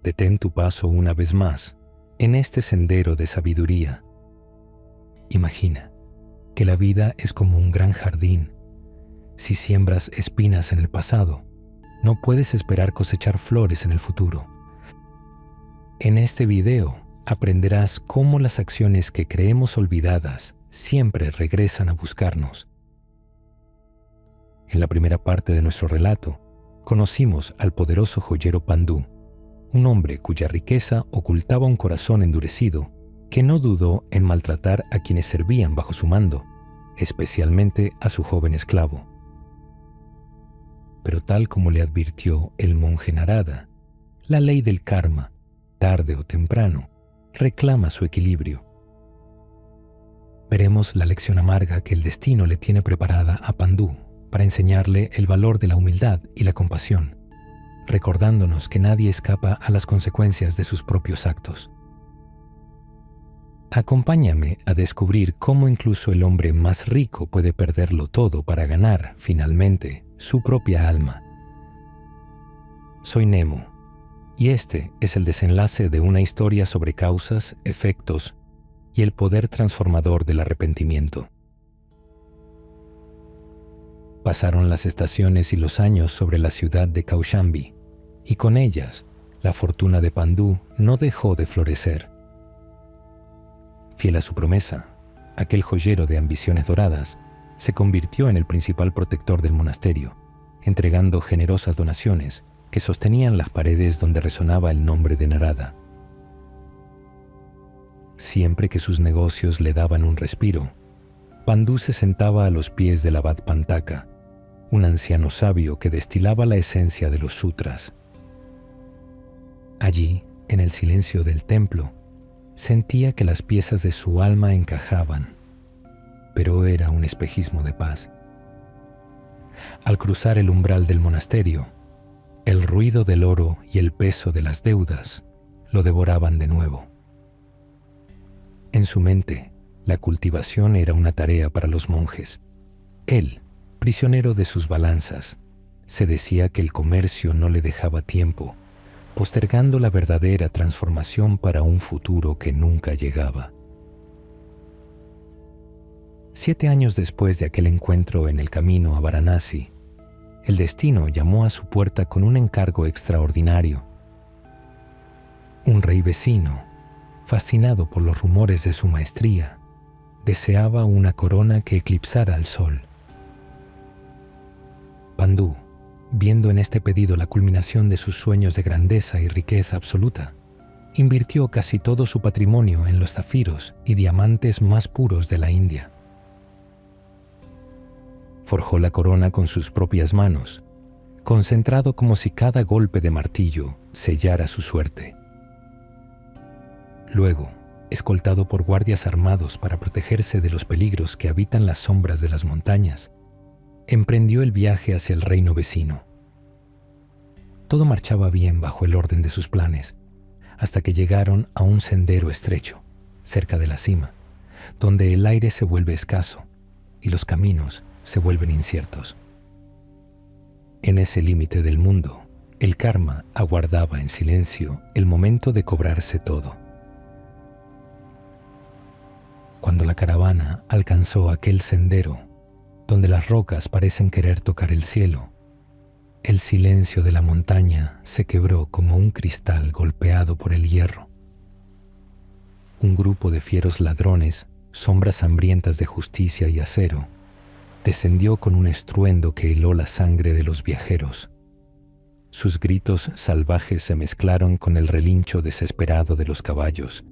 Detén tu paso una vez más en este sendero de sabiduría. Imagina que la vida es como un gran jardín. Si siembras espinas en el pasado, no puedes esperar cosechar flores en el futuro. En este video aprenderás cómo las acciones que creemos olvidadas siempre regresan a buscarnos. En la primera parte de nuestro relato, conocimos al poderoso joyero Pandú, un hombre cuya riqueza ocultaba un corazón endurecido que no dudó en maltratar a quienes servían bajo su mando, especialmente a su joven esclavo. Pero tal como le advirtió el monje Narada, la ley del karma, tarde o temprano, reclama su equilibrio. Veremos la lección amarga que el destino le tiene preparada a Pandú para enseñarle el valor de la humildad y la compasión, recordándonos que nadie escapa a las consecuencias de sus propios actos. Acompáñame a descubrir cómo incluso el hombre más rico puede perderlo todo para ganar, finalmente, su propia alma. Soy Nemo, y este es el desenlace de una historia sobre causas, efectos y el poder transformador del arrepentimiento. Pasaron las estaciones y los años sobre la ciudad de Kaushambi, y con ellas, la fortuna de Pandú no dejó de florecer. Fiel a su promesa, aquel joyero de ambiciones doradas se convirtió en el principal protector del monasterio, entregando generosas donaciones que sostenían las paredes donde resonaba el nombre de Narada. Siempre que sus negocios le daban un respiro, Pandú se sentaba a los pies del abad Pantaka, un anciano sabio que destilaba la esencia de los sutras. Allí, en el silencio del templo, sentía que las piezas de su alma encajaban, pero era un espejismo de paz. Al cruzar el umbral del monasterio, el ruido del oro y el peso de las deudas lo devoraban de nuevo. En su mente, la cultivación era una tarea para los monjes. Él, prisionero de sus balanzas, se decía que el comercio no le dejaba tiempo, postergando la verdadera transformación para un futuro que nunca llegaba. 7 años después de aquel encuentro en el camino a Varanasi, el destino llamó a su puerta con un encargo extraordinario. Un rey vecino, fascinado por los rumores de su maestría, deseaba una corona que eclipsara al sol. Pandú, viendo en este pedido la culminación de sus sueños de grandeza y riqueza absoluta, invirtió casi todo su patrimonio en los zafiros y diamantes más puros de la India. Forjó la corona con sus propias manos, concentrado como si cada golpe de martillo sellara su suerte. Luego, escoltado por guardias armados para protegerse de los peligros que habitan las sombras de las montañas, emprendió el viaje hacia el reino vecino. Todo marchaba bien bajo el orden de sus planes, hasta que llegaron a un sendero estrecho, cerca de la cima, donde el aire se vuelve escaso y los caminos se vuelven inciertos. En ese límite del mundo, el karma aguardaba en silencio el momento de cobrarse todo. Cuando la caravana alcanzó aquel sendero, donde las rocas parecen querer tocar el cielo, el silencio de la montaña se quebró como un cristal golpeado por el hierro. Un grupo de fieros ladrones, sombras hambrientas de justicia y acero, descendió con un estruendo que heló la sangre de los viajeros. Sus gritos salvajes se mezclaron con el relincho desesperado de los caballos,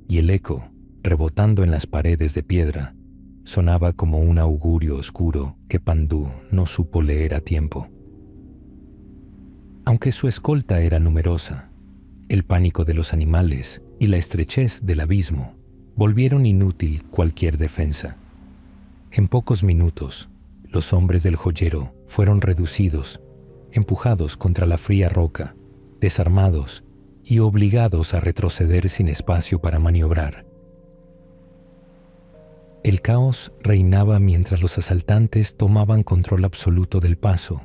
y el eco, rebotando en las paredes de piedra, sonaba como un augurio oscuro que Pandú no supo leer a tiempo. Aunque su escolta era numerosa, el pánico de los animales y la estrechez del abismo volvieron inútil cualquier defensa. En pocos minutos, los hombres del joyero fueron reducidos, empujados contra la fría roca, desarmados y obligados a retroceder sin espacio para maniobrar. El caos reinaba mientras los asaltantes tomaban control absoluto del paso,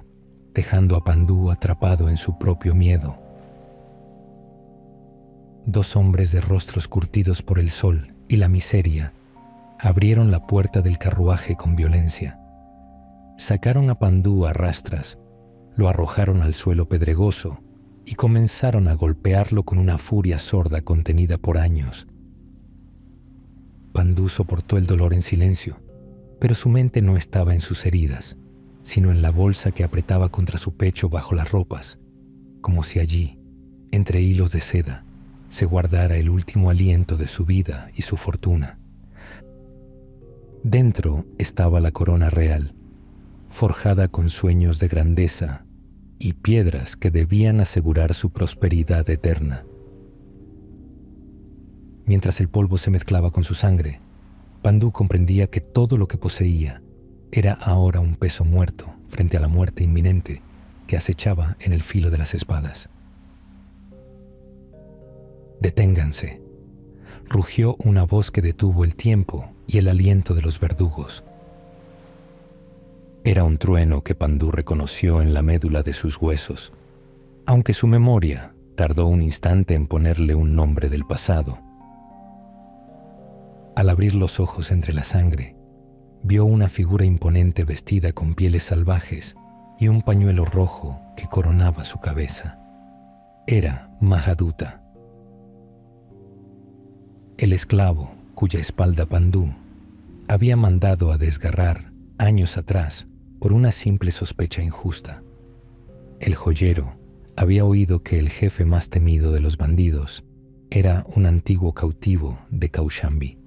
dejando a Pandú atrapado en su propio miedo. 2 hombres de rostros curtidos por el sol y la miseria abrieron la puerta del carruaje con violencia. Sacaron a Pandú a rastras, lo arrojaron al suelo pedregoso y comenzaron a golpearlo con una furia sorda contenida por años. Pandú soportó el dolor en silencio, pero su mente no estaba en sus heridas, sino en la bolsa que apretaba contra su pecho bajo las ropas, como si allí, entre hilos de seda, se guardara el último aliento de su vida y su fortuna. Dentro estaba la corona real, forjada con sueños de grandeza y piedras que debían asegurar su prosperidad eterna. Mientras el polvo se mezclaba con su sangre, Pandú comprendía que todo lo que poseía era ahora un peso muerto frente a la muerte inminente que acechaba en el filo de las espadas. «Deténganse», rugió una voz que detuvo el tiempo y el aliento de los verdugos. Era un trueno que Pandú reconoció en la médula de sus huesos, aunque su memoria tardó un instante en ponerle un nombre del pasado. Al abrir los ojos entre la sangre, vio una figura imponente vestida con pieles salvajes y un pañuelo rojo que coronaba su cabeza. Era Mahaduta, el esclavo cuya espalda Pandú había mandado a desgarrar años atrás por una simple sospecha injusta. El joyero había oído que el jefe más temido de los bandidos era un antiguo cautivo de Kaushambi,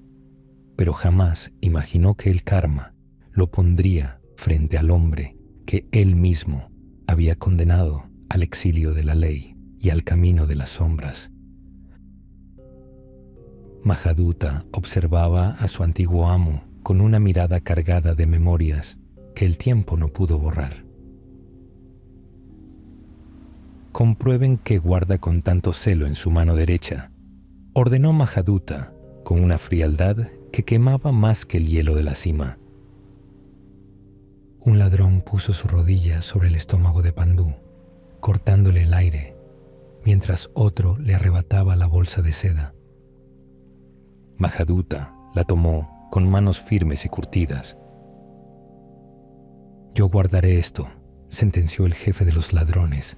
pero jamás imaginó que el karma lo pondría frente al hombre que él mismo había condenado al exilio de la ley y al camino de las sombras. Mahaduta observaba a su antiguo amo con una mirada cargada de memorias que el tiempo no pudo borrar. «Comprueben qué guarda con tanto celo en su mano derecha», ordenó Mahaduta con una frialdad que quemaba más que el hielo de la cima. Un ladrón puso su rodilla sobre el estómago de Pandú, cortándole el aire, mientras otro le arrebataba la bolsa de seda. Mahaduta la tomó con manos firmes y curtidas. «Yo guardaré esto», sentenció el jefe de los ladrones.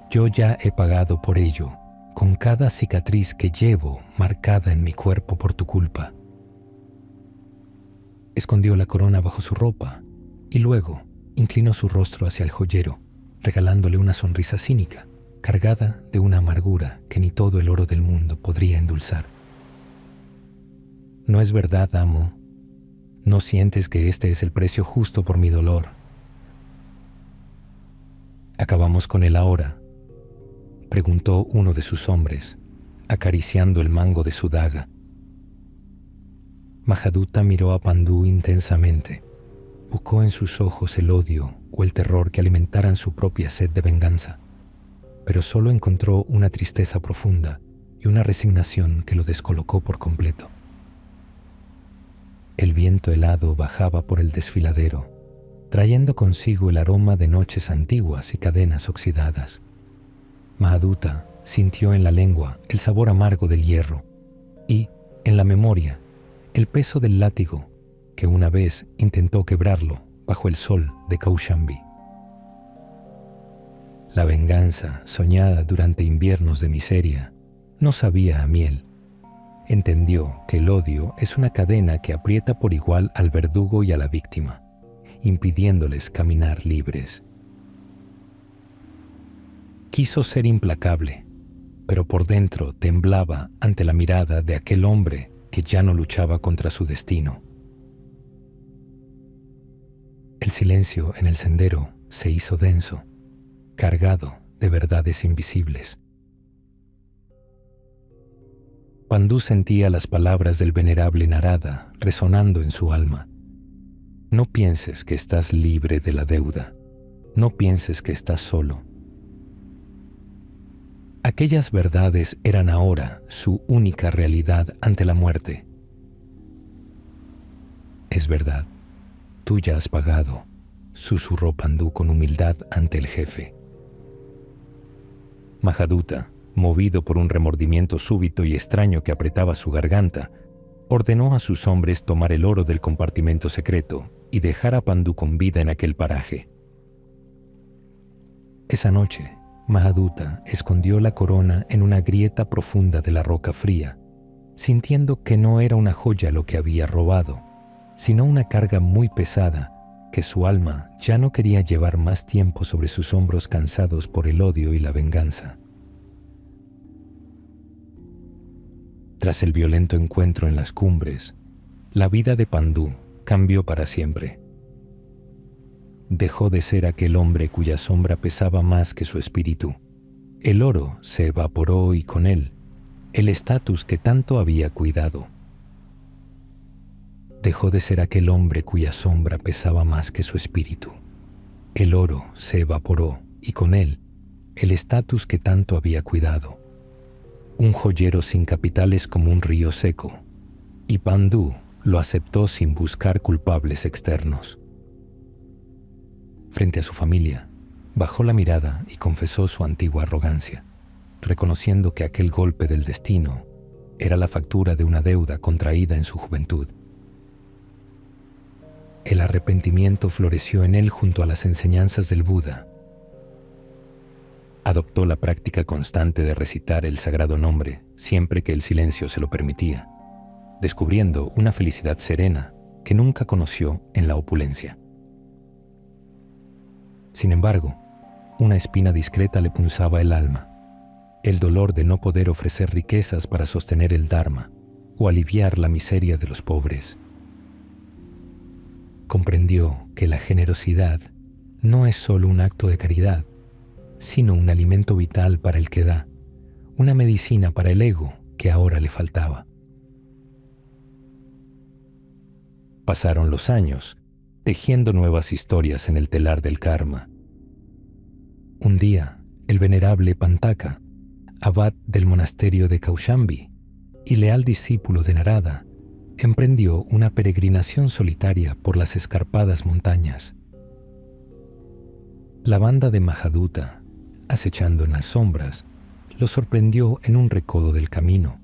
«Yo ya he pagado por ello, con cada cicatriz que llevo marcada en mi cuerpo por tu culpa». Escondió la corona bajo su ropa y luego inclinó su rostro hacia el joyero, regalándole una sonrisa cínica, cargada de una amargura que ni todo el oro del mundo podría endulzar. «¿No es verdad, amo? ¿No sientes que este es el precio justo por mi dolor? ¿Acabamos con él ahora?», preguntó uno de sus hombres, acariciando el mango de su daga. Mahaduta miró a Pandú intensamente. Buscó en sus ojos el odio o el terror que alimentaran su propia sed de venganza, pero solo encontró una tristeza profunda y una resignación que lo descolocó por completo. El viento helado bajaba por el desfiladero, trayendo consigo el aroma de noches antiguas y cadenas oxidadas. Mahaduta sintió en la lengua el sabor amargo del hierro y, en la memoria, el peso del látigo que una vez intentó quebrarlo bajo el sol de Kaushambi. La venganza, soñada durante inviernos de miseria, no sabía a miel. Entendió que el odio es una cadena que aprieta por igual al verdugo y a la víctima, impidiéndoles caminar libres. Quiso ser implacable, pero por dentro temblaba ante la mirada de aquel hombre que ya no luchaba contra su destino. El silencio en el sendero se hizo denso, cargado de verdades invisibles. Pandú sentía las palabras del venerable Narada resonando en su alma. No pienses que estás libre de la deuda. No pienses que estás solo. Aquellas verdades eran ahora su única realidad ante la muerte. Es verdad, tú ya has pagado, susurró Pandú con humildad ante el jefe. Mahaduta movido por un remordimiento súbito y extraño que apretaba su garganta, ordenó a sus hombres tomar el oro del compartimento secreto y dejar a Pandú con vida en aquel paraje. Esa noche, Mahaduta escondió la corona en una grieta profunda de la roca fría, sintiendo que no era una joya lo que había robado, sino una carga muy pesada que su alma ya no quería llevar más tiempo sobre sus hombros cansados por el odio y la venganza. Tras el violento encuentro en las cumbres, la vida de Pandú cambió para siempre. Dejó de ser aquel hombre cuya sombra pesaba más que su espíritu. El oro se evaporó y con él, el estatus que tanto había cuidado. Dejó de ser aquel hombre cuya sombra pesaba más que su espíritu. El oro se evaporó y con él, el estatus que tanto había cuidado. Un joyero sin capitales como un río seco, y Pandú lo aceptó sin buscar culpables externos. Frente a su familia, bajó la mirada y confesó su antigua arrogancia, reconociendo que aquel golpe del destino era la factura de una deuda contraída en su juventud. El arrepentimiento floreció en él junto a las enseñanzas del Buda. Adoptó la práctica constante de recitar el sagrado nombre siempre que el silencio se lo permitía, descubriendo una felicidad serena que nunca conoció en la opulencia. Sin embargo, una espina discreta le punzaba el alma, el dolor de no poder ofrecer riquezas para sostener el Dharma o aliviar la miseria de los pobres. Comprendió que la generosidad no es solo un acto de caridad, sino un alimento vital para el que da, una medicina para el ego que ahora le faltaba. Pasaron los años, tejiendo nuevas historias en el telar del karma. Un día, el venerable Pantaka, abad del monasterio de Kaushambi y leal discípulo de Narada, emprendió una peregrinación solitaria por las escarpadas montañas. La banda de Mahaduta, acechando en las sombras, lo sorprendió en un recodo del camino.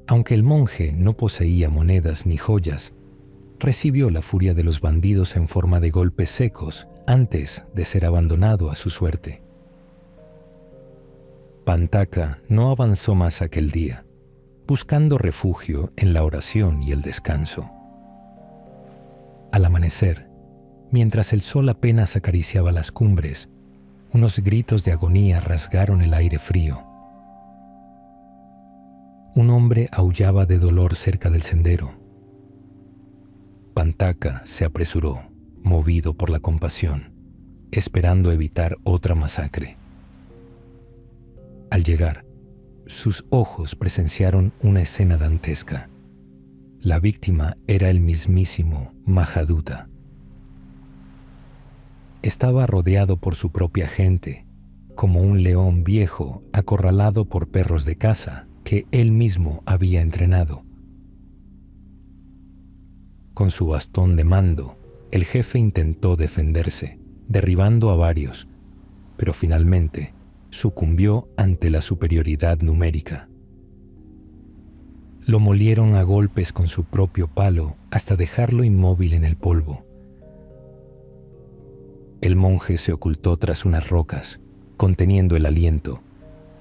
Aunque el monje no poseía monedas ni joyas, recibió la furia de los bandidos en forma de golpes secos antes de ser abandonado a su suerte. Pantaka no avanzó más aquel día, buscando refugio en la oración y el descanso. Al amanecer, mientras el sol apenas acariciaba las cumbres, unos gritos de agonía rasgaron el aire frío. Un hombre aullaba de dolor cerca del sendero. Pantaka se apresuró, movido por la compasión, esperando evitar otra masacre. Al llegar, sus ojos presenciaron una escena dantesca. La víctima era el mismísimo Mahaduta. Estaba rodeado por su propia gente, como un león viejo acorralado por perros de caza que él mismo había entrenado. Con su bastón de mando, el jefe intentó defenderse, derribando a varios, pero finalmente sucumbió ante la superioridad numérica. Lo molieron a golpes con su propio palo hasta dejarlo inmóvil en el polvo. El monje se ocultó tras unas rocas, conteniendo el aliento,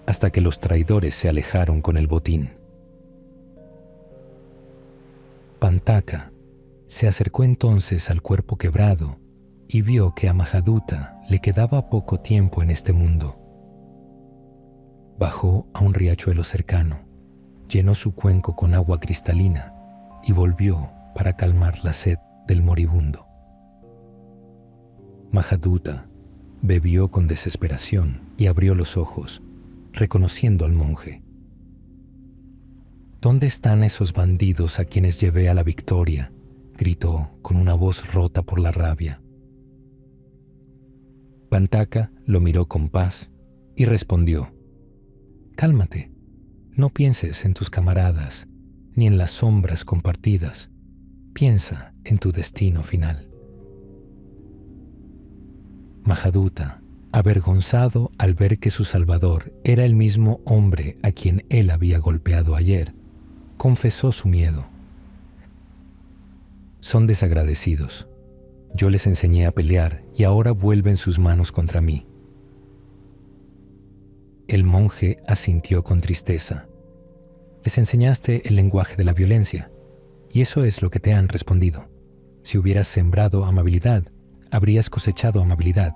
hasta que los traidores se alejaron con el botín. Pantaka se acercó entonces al cuerpo quebrado y vio que a Mahaduta le quedaba poco tiempo en este mundo. Bajó a un riachuelo cercano, llenó su cuenco con agua cristalina y volvió para calmar la sed del moribundo. Mahaduta bebió con desesperación y abrió los ojos, reconociendo al monje. ¿Dónde están esos bandidos a quienes llevé a la victoria?, gritó con una voz rota por la rabia. Pantaka lo miró con paz y respondió: «Cálmate, no pienses en tus camaradas ni en las sombras compartidas, piensa en tu destino final». Mahaduta, avergonzado al ver que su Salvador era el mismo hombre a quien él había golpeado ayer, confesó su miedo. Son desagradecidos. Yo les enseñé a pelear y ahora vuelven sus manos contra mí. El monje asintió con tristeza. Les enseñaste el lenguaje de la violencia, y eso es lo que te han respondido. Si hubieras sembrado amabilidad, habrías cosechado amabilidad.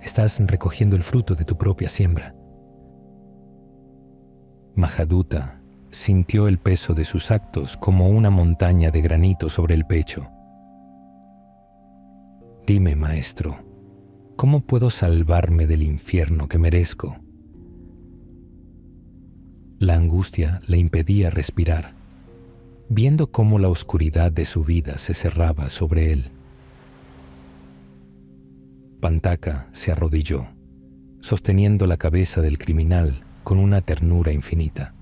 Estás recogiendo el fruto de tu propia siembra. Mahaduta sintió el peso de sus actos como una montaña de granito sobre el pecho. Dime, maestro, ¿cómo puedo salvarme del infierno que merezco? La angustia le impedía respirar, viendo cómo la oscuridad de su vida se cerraba sobre él. Pantaka se arrodilló, sosteniendo la cabeza del criminal con una ternura infinita.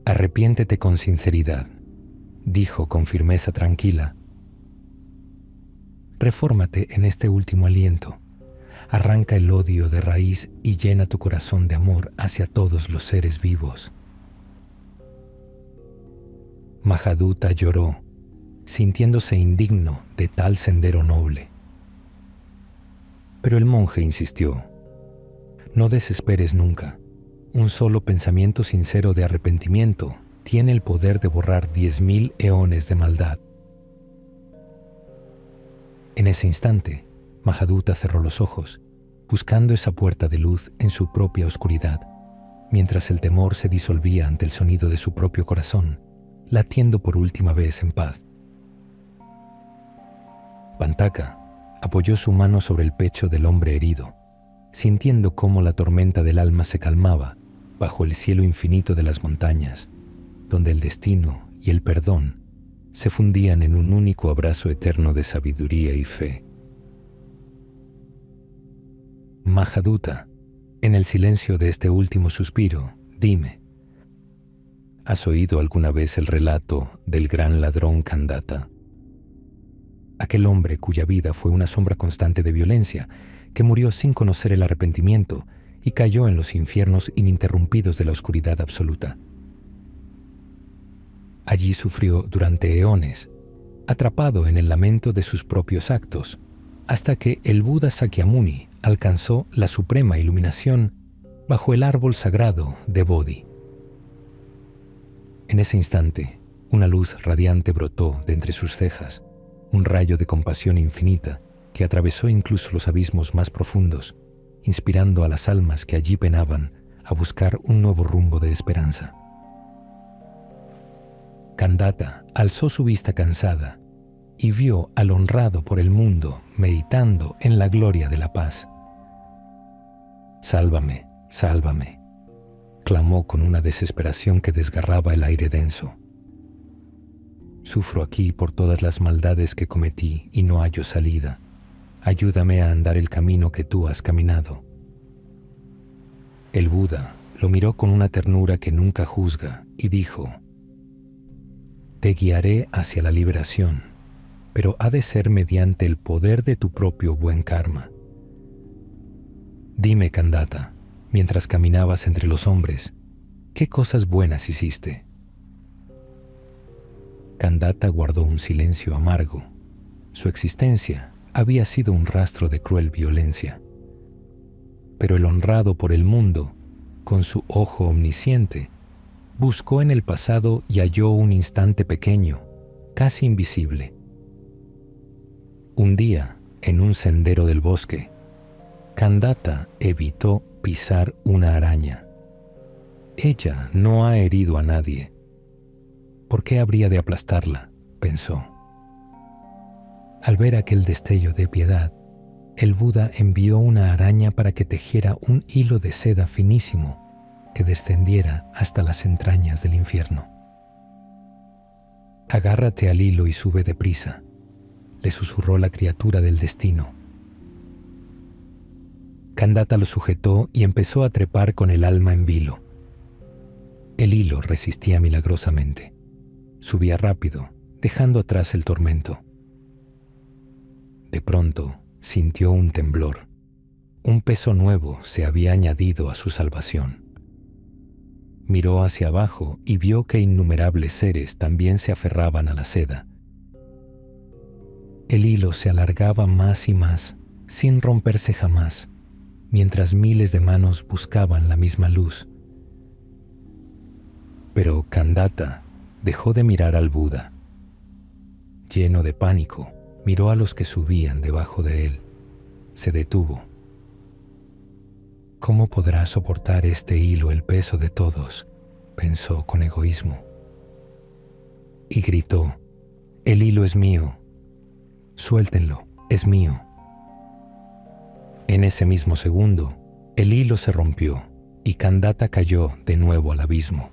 Arrepiéntete con sinceridad, dijo con firmeza tranquila. Refórmate en este último aliento. Arranca el odio de raíz y llena tu corazón de amor hacia todos los seres vivos. Mahaduta lloró, sintiéndose indigno de tal sendero noble. Pero el monje insistió: no desesperes nunca. Un solo pensamiento sincero de arrepentimiento tiene el poder de borrar 10.000 eones de maldad. En ese instante, Mahaduta cerró los ojos, buscando esa puerta de luz en su propia oscuridad, mientras el temor se disolvía ante el sonido de su propio corazón, latiendo por última vez en paz. Pantaka apoyó su mano sobre el pecho del hombre herido, sintiendo cómo la tormenta del alma se calmaba bajo el cielo infinito de las montañas, donde el destino y el perdón se fundían en un único abrazo eterno de sabiduría y fe. Mahaduta, en el silencio de este último suspiro, dime, ¿has oído alguna vez el relato del gran ladrón Kandata? Aquel hombre cuya vida fue una sombra constante de violencia, que murió sin conocer el arrepentimiento y cayó en los infiernos ininterrumpidos de la oscuridad absoluta. Allí sufrió durante eones, atrapado en el lamento de sus propios actos, hasta que el Buda Sakyamuni alcanzó la suprema iluminación bajo el árbol sagrado de Bodhi. En ese instante, una luz radiante brotó de entre sus cejas, un rayo de compasión infinita que atravesó incluso los abismos más profundos, inspirando a las almas que allí penaban a buscar un nuevo rumbo de esperanza. Kandata alzó su vista cansada y vio al honrado por el mundo meditando en la gloria de la paz. «Sálvame, sálvame», clamó con una desesperación que desgarraba el aire denso. «Sufro aquí por todas las maldades que cometí y no hallo salida. Ayúdame a andar el camino que tú has caminado». El Buda lo miró con una ternura que nunca juzga y dijo: «Te guiaré hacia la liberación, pero ha de ser mediante el poder de tu propio buen karma. Dime, Kandata, mientras caminabas entre los hombres, ¿qué cosas buenas hiciste?» Kandata guardó un silencio amargo. Su existencia había sido un rastro de cruel violencia. Pero el honrado por el mundo, con su ojo omnisciente, buscó en el pasado y halló un instante pequeño, casi invisible. Un día, en un sendero del bosque, Kandata evitó pisar una araña. Ella no ha herido a nadie. ¿Por qué habría de aplastarla?, pensó. Al ver aquel destello de piedad, el Buda envió una araña para que tejiera un hilo de seda finísimo que descendiera hasta las entrañas del infierno. «Agárrate al hilo y sube deprisa», le susurró la criatura del destino. Kandata lo sujetó y empezó a trepar con el alma en vilo. El hilo resistía milagrosamente. Subía rápido, dejando atrás el tormento. De pronto, sintió un temblor. Un peso nuevo se había añadido a su salvación. Miró hacia abajo y vio que innumerables seres también se aferraban a la seda. El hilo se alargaba más y más, sin romperse jamás, mientras miles de manos buscaban la misma luz. Pero Kandata dejó de mirar al Buda. Lleno de pánico, miró a los que subían debajo de él. Se detuvo. ¿Cómo podrá soportar este hilo el peso de todos?, pensó con egoísmo. Y gritó: «El hilo es mío. Suéltenlo, es mío». En ese mismo segundo, el hilo se rompió y Kandata cayó de nuevo al abismo.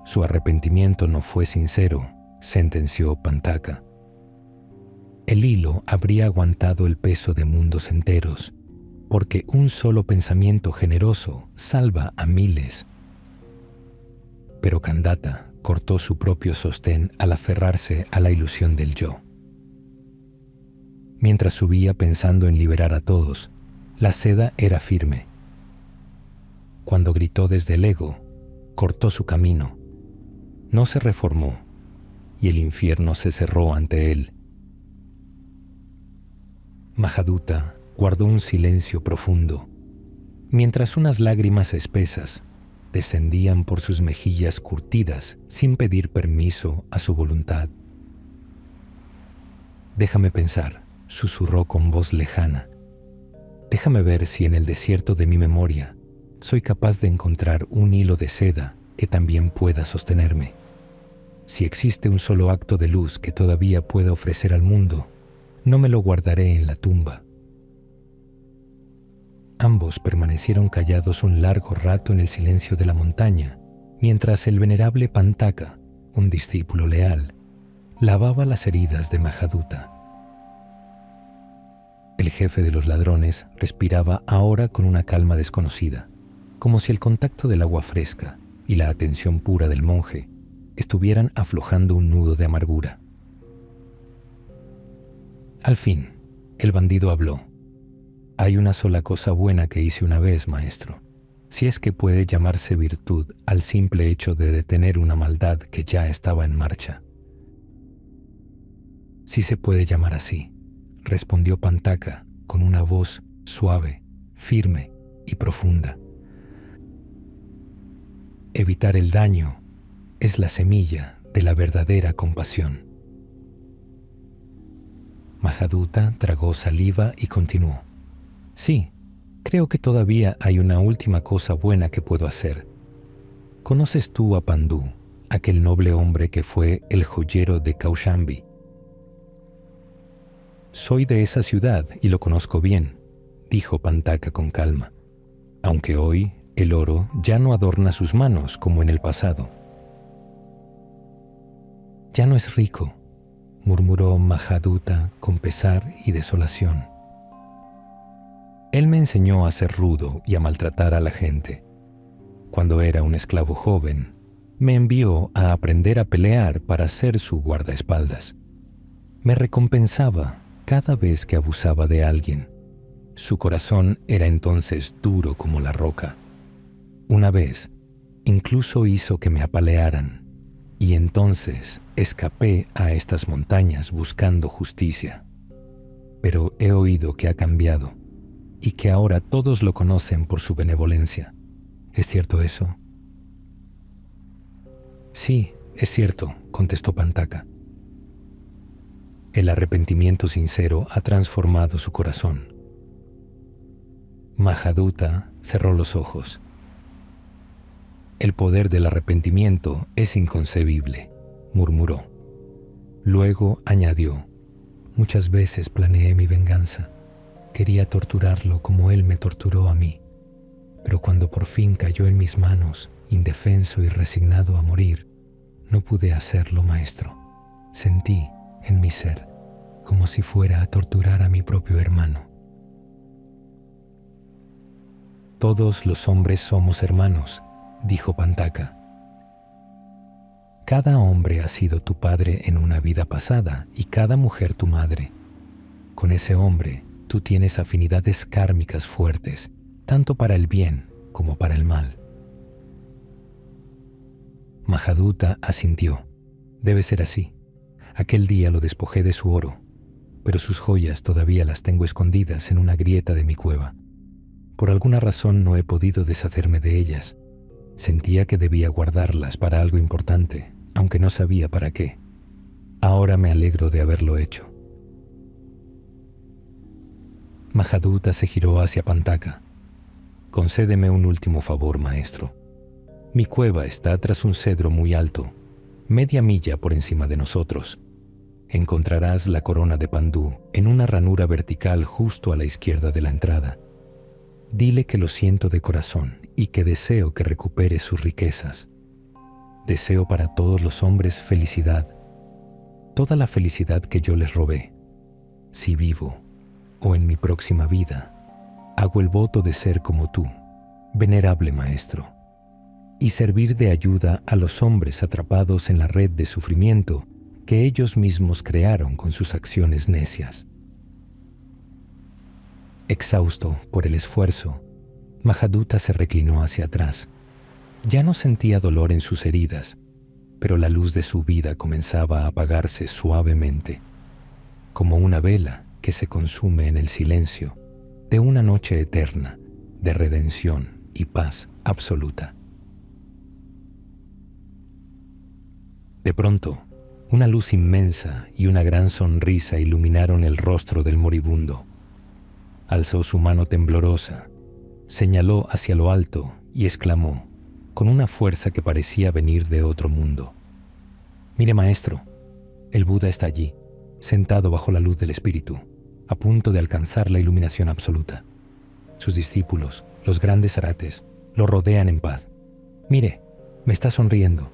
Su arrepentimiento no fue sincero, sentenció Pantaka. El hilo habría aguantado el peso de mundos enteros, porque un solo pensamiento generoso salva a miles. Pero Kandata cortó su propio sostén al aferrarse a la ilusión del yo. Mientras subía pensando en liberar a todos, la seda era firme. Cuando gritó desde el ego, cortó su camino. No se reformó, y el infierno se cerró ante él. Mahaduta guardó un silencio profundo, mientras unas lágrimas espesas descendían por sus mejillas curtidas sin pedir permiso a su voluntad. «Déjame pensar», susurró con voz lejana. «Déjame ver si en el desierto de mi memoria soy capaz de encontrar un hilo de seda que también pueda sostenerme. Si existe un solo acto de luz que todavía pueda ofrecer al mundo, no me lo guardaré en la tumba». Ambos permanecieron callados un largo rato en el silencio de la montaña, mientras el venerable Pantaka, un discípulo leal, lavaba las heridas de Mahaduta. El jefe de los ladrones respiraba ahora con una calma desconocida, como si el contacto del agua fresca y la atención pura del monje estuvieran aflojando un nudo de amargura. Al fin, el bandido habló. «Hay una sola cosa buena que hice una vez, maestro, si es que puede llamarse virtud al simple hecho de detener una maldad que ya estaba en marcha». «Sí se puede llamar así», respondió Pantaka con una voz suave, firme y profunda. «Evitar el daño es la semilla de la verdadera compasión». Mahaduta tragó saliva y continuó. «Sí, creo que todavía hay una última cosa buena que puedo hacer. ¿Conoces tú a Pandú, aquel noble hombre que fue el joyero de Kaushambi?» «Soy de esa ciudad y lo conozco bien», dijo Pantaka con calma, «aunque hoy el oro ya no adorna sus manos como en el pasado». «Ya no es rico», murmuró Mahaduta con pesar y desolación. «Él me enseñó a ser rudo y a maltratar a la gente. Cuando era un esclavo joven, me envió a aprender a pelear para ser su guardaespaldas. Me recompensaba cada vez que abusaba de alguien. Su corazón era entonces duro como la roca. Una vez, incluso hizo que me apalearan, y entonces escapé a estas montañas buscando justicia. Pero he oído que ha cambiado, y que ahora todos lo conocen por su benevolencia. ¿Es cierto eso?» «Sí, es cierto», contestó Pantaka. «El arrepentimiento sincero ha transformado su corazón». Mahaduta cerró los ojos. «El poder del arrepentimiento es inconcebible», murmuró. Luego añadió: «Muchas veces planeé mi venganza. Quería torturarlo como él me torturó a mí. Pero cuando por fin cayó en mis manos, indefenso y resignado a morir, no pude hacerlo, maestro. Sentí en mi ser como si fuera a torturar a mi propio hermano». «Todos los hombres somos hermanos», dijo Pantaka. «Cada hombre ha sido tu padre en una vida pasada y cada mujer tu madre. con ese hombre tú tienes afinidades kármicas fuertes, tanto para el bien como para el mal. Mahaduta asintió. Debe ser así. Aquel día lo despojé de su oro, pero sus joyas todavía las tengo escondidas en una grieta de mi cueva. Por alguna razón no he podido deshacerme de ellas. Sentía que debía guardarlas para algo importante, aunque no sabía para qué. Ahora me alegro de haberlo hecho. Mahaduta se giró hacia Pantaka. Concédeme un último favor, maestro. Mi cueva está tras un cedro muy alto, media milla por encima de nosotros. Encontrarás la corona de Pandú en una ranura vertical justo a la izquierda de la entrada. Dile que lo siento de corazón y que deseo que recupere sus riquezas. Deseo para todos los hombres felicidad, toda la felicidad que yo les robé. Si vivo, o en mi próxima vida, hago el voto de ser como tú, venerable maestro, y servir de ayuda a los hombres atrapados en la red de sufrimiento que ellos mismos crearon con sus acciones necias. Exhausto por el esfuerzo, Mahaduta se reclinó hacia atrás. Ya no sentía dolor en sus heridas, pero la luz de su vida comenzaba a apagarse suavemente, como una vela que se consume en el silencio de una noche eterna de redención y paz absoluta. De pronto, una luz inmensa y una gran sonrisa iluminaron el rostro del moribundo. Alzó su mano temblorosa, señaló hacia lo alto y exclamó, con una fuerza que parecía venir de otro mundo: «Mire, maestro, el Buda está allí, sentado bajo la luz del espíritu, a punto de alcanzar la iluminación absoluta. Sus discípulos, los grandes arates, lo rodean en paz. Mire, me está sonriendo».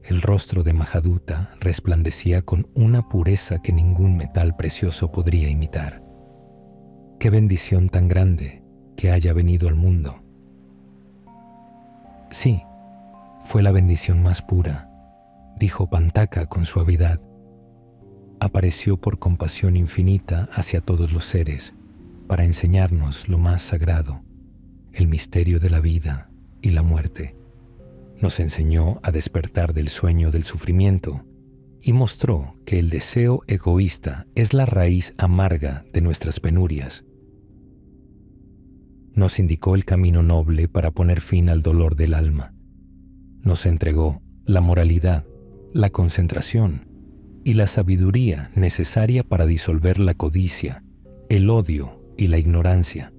El rostro de Mahaduta resplandecía con una pureza que ningún metal precioso podría imitar. ¡Qué bendición tan grande que haya venido al mundo! Sí, fue la bendición más pura, dijo Pantaka con suavidad. Apareció por compasión infinita hacia todos los seres para enseñarnos lo más sagrado, el misterio de la vida y la muerte. Nos enseñó a despertar del sueño del sufrimiento y mostró que el deseo egoísta es la raíz amarga de nuestras penurias. Nos indicó el camino noble para poner fin al dolor del alma. Nos entregó la moralidad, la concentración y la sabiduría necesaria para disolver la codicia, el odio y la ignorancia.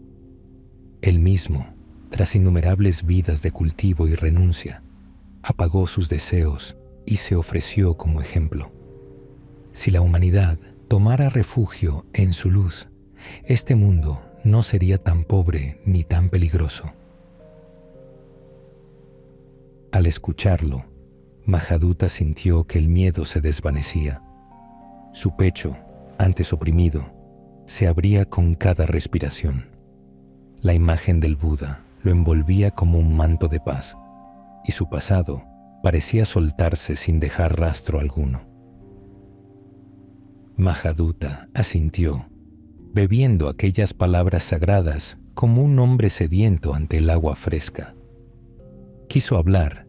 Él mismo, tras innumerables vidas de cultivo y renuncia, apagó sus deseos y se ofreció como ejemplo. Si la humanidad tomara refugio en su luz, este mundo no sería tan pobre ni tan peligroso. Al escucharlo, Mahaduta sintió que el miedo se desvanecía. Su pecho, antes oprimido, se abría con cada respiración. La imagen del Buda lo envolvía como un manto de paz, y su pasado parecía soltarse sin dejar rastro alguno. Mahaduta asintió, bebiendo aquellas palabras sagradas como un hombre sediento ante el agua fresca. Quiso hablar,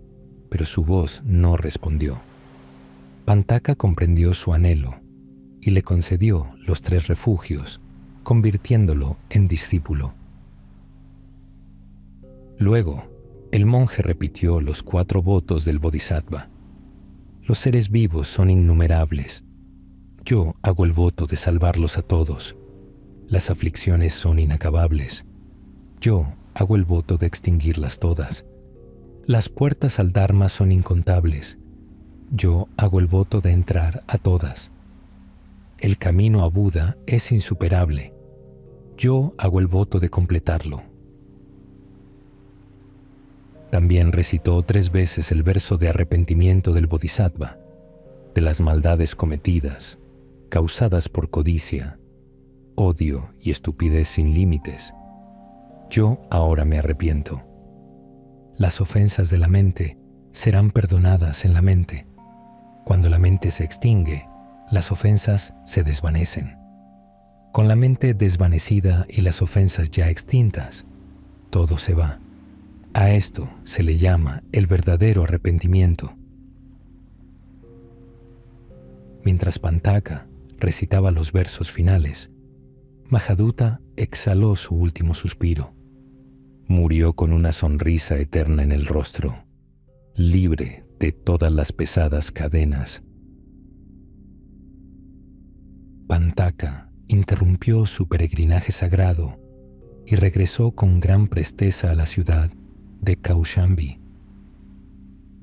pero su voz no respondió. Pantaka comprendió su anhelo y le concedió los 3 refugios, convirtiéndolo en discípulo. Luego, el monje repitió los 4 votos del Bodhisattva. Los seres vivos son innumerables. Yo hago el voto de salvarlos a todos. Las aflicciones son inacabables. Yo hago el voto de extinguirlas todas. Las puertas al Dharma son incontables. Yo hago el voto de entrar a todas. El camino a Buda es insuperable. Yo hago el voto de completarlo. También recitó 3 veces el verso de arrepentimiento del Bodhisattva, de las maldades cometidas, causadas por codicia, odio y estupidez sin límites. Yo ahora me arrepiento. Las ofensas de la mente serán perdonadas en la mente. Cuando la mente se extingue, las ofensas se desvanecen. Con la mente desvanecida y las ofensas ya extintas, todo se va. A esto se le llama el verdadero arrepentimiento. Mientras Pantaka recitaba los versos finales, Mahaduta exhaló su último suspiro. Murió con una sonrisa eterna en el rostro, libre de todas las pesadas cadenas. Pantaka interrumpió su peregrinaje sagrado y regresó con gran presteza a la ciudad de Kaushambi.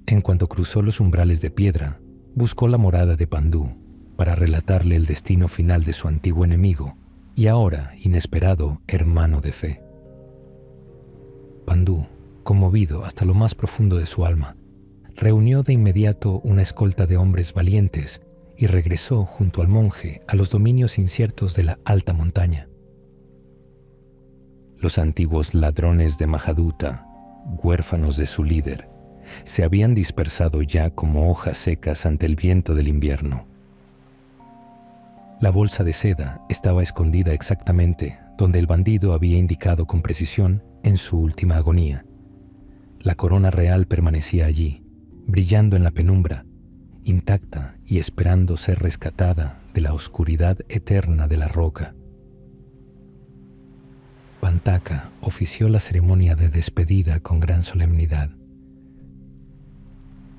En cuanto cruzó los umbrales de piedra, buscó la morada de Pandú para relatarle el destino final de su antiguo enemigo y ahora inesperado hermano de fe. Pandú, conmovido hasta lo más profundo de su alma, reunió de inmediato una escolta de hombres valientes y regresó junto al monje a los dominios inciertos de la alta montaña. Los antiguos ladrones de Mahaduta, huérfanos de su líder, se habían dispersado ya como hojas secas ante el viento del invierno. La bolsa de seda estaba escondida exactamente donde el bandido había indicado con precisión en su última agonía. La corona real permanecía allí, brillando en la penumbra, intacta y esperando ser rescatada de la oscuridad eterna de la roca. Pantaka ofició la ceremonia de despedida con gran solemnidad.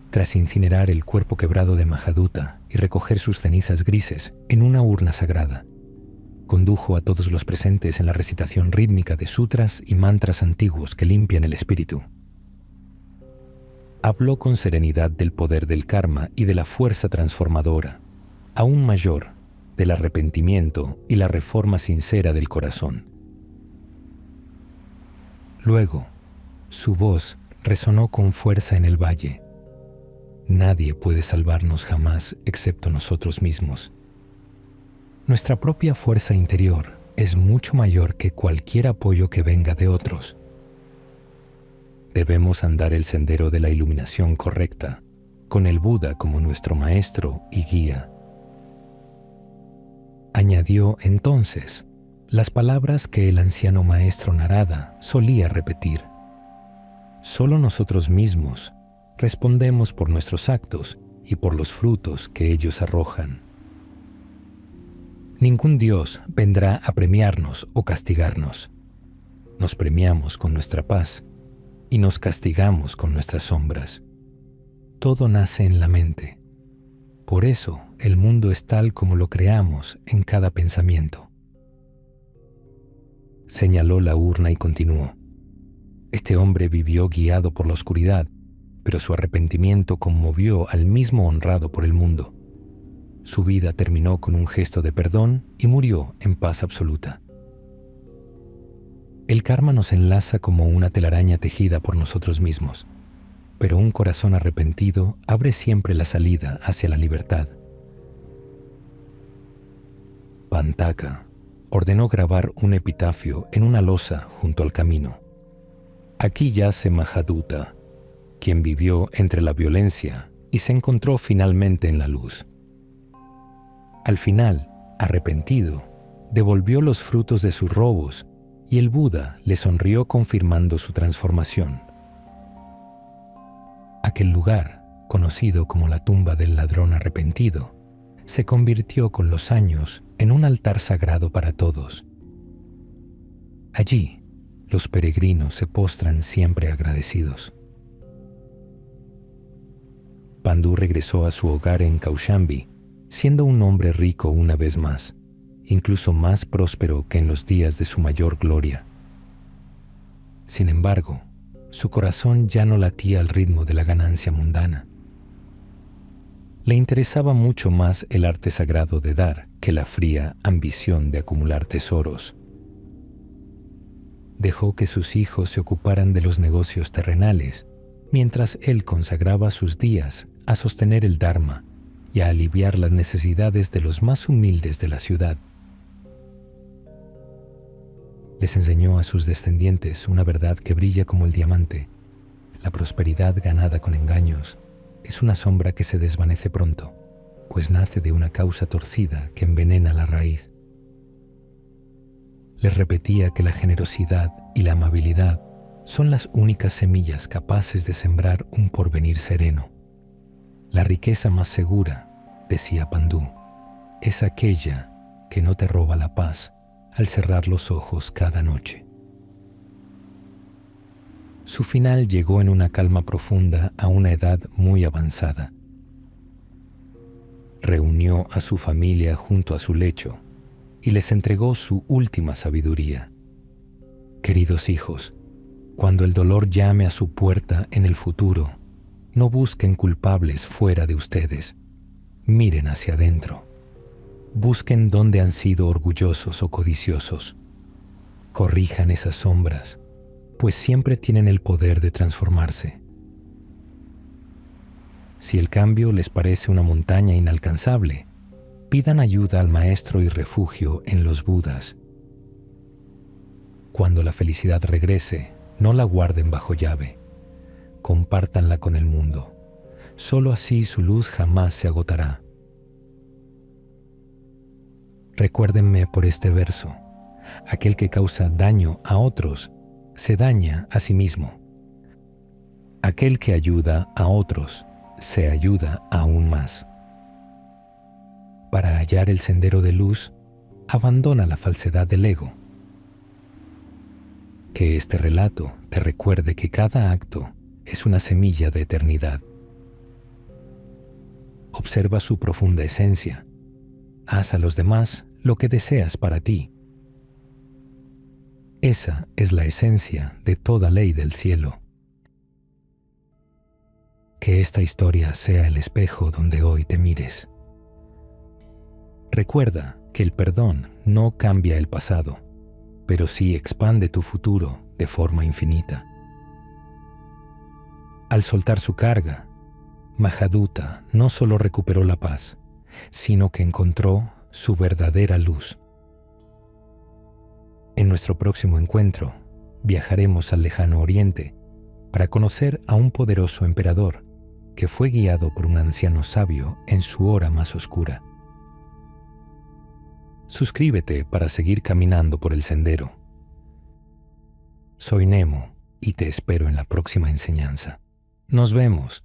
Tras incinerar el cuerpo quebrado de Mahaduta y recoger sus cenizas grises en una urna sagrada, condujo a todos los presentes en la recitación rítmica de sutras y mantras antiguos que limpian el espíritu. Habló con serenidad del poder del karma y de la fuerza transformadora, aún mayor, del arrepentimiento y la reforma sincera del corazón. Luego, su voz resonó con fuerza en el valle. Nadie puede salvarnos jamás excepto nosotros mismos. Nuestra propia fuerza interior es mucho mayor que cualquier apoyo que venga de otros. Debemos andar el sendero de la iluminación correcta, con el Buda como nuestro maestro y guía. Añadió entonces las palabras que el anciano maestro Narada solía repetir. Solo nosotros mismos respondemos por nuestros actos y por los frutos que ellos arrojan. Ningún Dios vendrá a premiarnos o castigarnos. Nos premiamos con nuestra paz y nos castigamos con nuestras sombras. Todo nace en la mente. Por eso el mundo es tal como lo creamos en cada pensamiento. Señaló la urna y continuó. Este hombre vivió guiado por la oscuridad, pero su arrepentimiento conmovió al mismo honrado por el mundo. Su vida terminó con un gesto de perdón y murió en paz absoluta. El karma nos enlaza como una telaraña tejida por nosotros mismos, pero un corazón arrepentido abre siempre la salida hacia la libertad. Pantaka ordenó grabar un epitafio en una losa junto al camino. Aquí yace Mahaduta, quien vivió entre la violencia y se encontró finalmente en la luz. Al final, arrepentido, devolvió los frutos de sus robos y el Buda le sonrió confirmando su transformación. Aquel lugar, conocido como la tumba del ladrón arrepentido, se convirtió con los años en un altar sagrado para todos. Allí, los peregrinos se postran siempre agradecidos. Pandú regresó a su hogar en Kaushambi, siendo un hombre rico una vez más, incluso más próspero que en los días de su mayor gloria. Sin embargo, su corazón ya no latía al ritmo de la ganancia mundana. Le interesaba mucho más el arte sagrado de dar que la fría ambición de acumular tesoros. Dejó que sus hijos se ocuparan de los negocios terrenales, mientras él consagraba sus días a sostener el Dharma y a aliviar las necesidades de los más humildes de la ciudad. Les enseñó a sus descendientes una verdad que brilla como el diamante. La prosperidad ganada con engaños es una sombra que se desvanece pronto, pues nace de una causa torcida que envenena la raíz. Les repetía que la generosidad y la amabilidad son las únicas semillas capaces de sembrar un porvenir sereno. La riqueza más segura, decía Pandú, es aquella que no te roba la paz al cerrar los ojos cada noche. Su final llegó en una calma profunda a una edad muy avanzada. Reunió a su familia junto a su lecho y les entregó su última sabiduría. Queridos hijos, cuando el dolor llame a su puerta en el futuro, no busquen culpables fuera de ustedes. Miren hacia adentro. Busquen dónde han sido orgullosos o codiciosos. Corrijan esas sombras, pues siempre tienen el poder de transformarse. Si el cambio les parece una montaña inalcanzable, pidan ayuda al maestro y refugio en los Budas. Cuando la felicidad regrese, no la guarden bajo llave. Compártanla con el mundo. Solo así su luz jamás se agotará. Recuérdenme por este verso. Aquel que causa daño a otros, se daña a sí mismo. Aquel que ayuda a otros, se ayuda aún más. Para hallar el sendero de luz, abandona la falsedad del ego. Que este relato te recuerde que cada acto es una semilla de eternidad. Observa su profunda esencia. Haz a los demás lo que deseas para ti. Esa es la esencia de toda ley del cielo. Que esta historia sea el espejo donde hoy te mires. Recuerda que el perdón no cambia el pasado, pero sí expande tu futuro de forma infinita. Al soltar su carga, Mahaduta no solo recuperó la paz, sino que encontró su verdadera luz. En nuestro próximo encuentro, viajaremos al lejano oriente para conocer a un poderoso emperador que fue guiado por un anciano sabio en su hora más oscura. Suscríbete para seguir caminando por el sendero. Soy Nemo y te espero en la próxima enseñanza. Nos vemos.